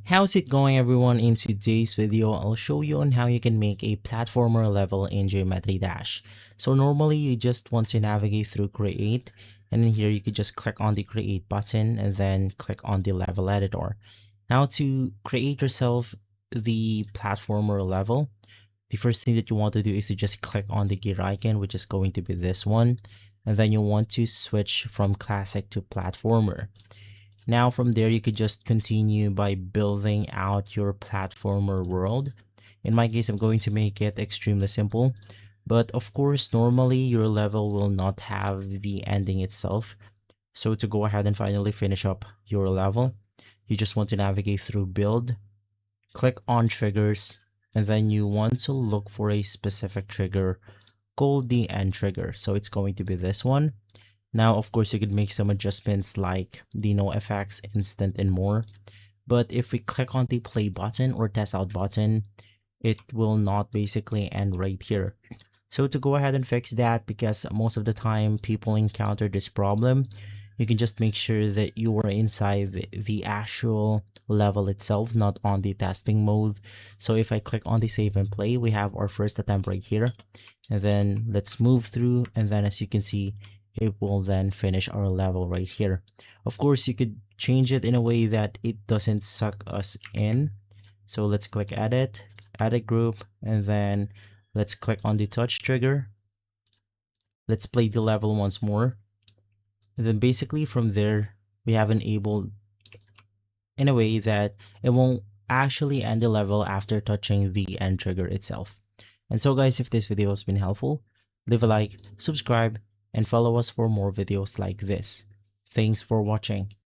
How's it going, everyone? In today's video, I'll show you on how you can make a platformer level in Geometry Dash. So normally you just want to navigate through create, and in here you could just click on the create button and then click on the level editor. Now to create yourself the platformer level, the first thing that you want to do is to just click on the gear icon, which is going to be this one, and then you want to switch from classic to platformer. Now from there, you could just continue by building out your platformer world. In my case, I'm going to make it extremely simple. But of course, normally your level will not have the ending itself. So to go ahead and finally finish up your level, you just want to navigate through build, click on triggers, and then you want to look for a specific trigger called the end trigger. So it's going to be this one. Now, of course, you could make some adjustments like the no effects, instant, and more. But if we click on the play button or test out button, it will not basically end right here. So to go ahead and fix that, because most of the time people encounter this problem, you can just make sure that you are inside the actual level itself, not on the testing mode. So if I click on the save and play, we have our first attempt right here. And then let's move through, and then as you can see, it will then finish our level right here. Of course, you could change it in a way that it doesn't suck us in. So let's click edit, edit group, and then let's click on the touch trigger. Let's play the level once more. And then basically from there, we have enabled in a way that it won't actually end the level after touching the end trigger itself. And so guys, if this video has been helpful, leave a like, subscribe, and follow us for more videos like this. Thanks for watching.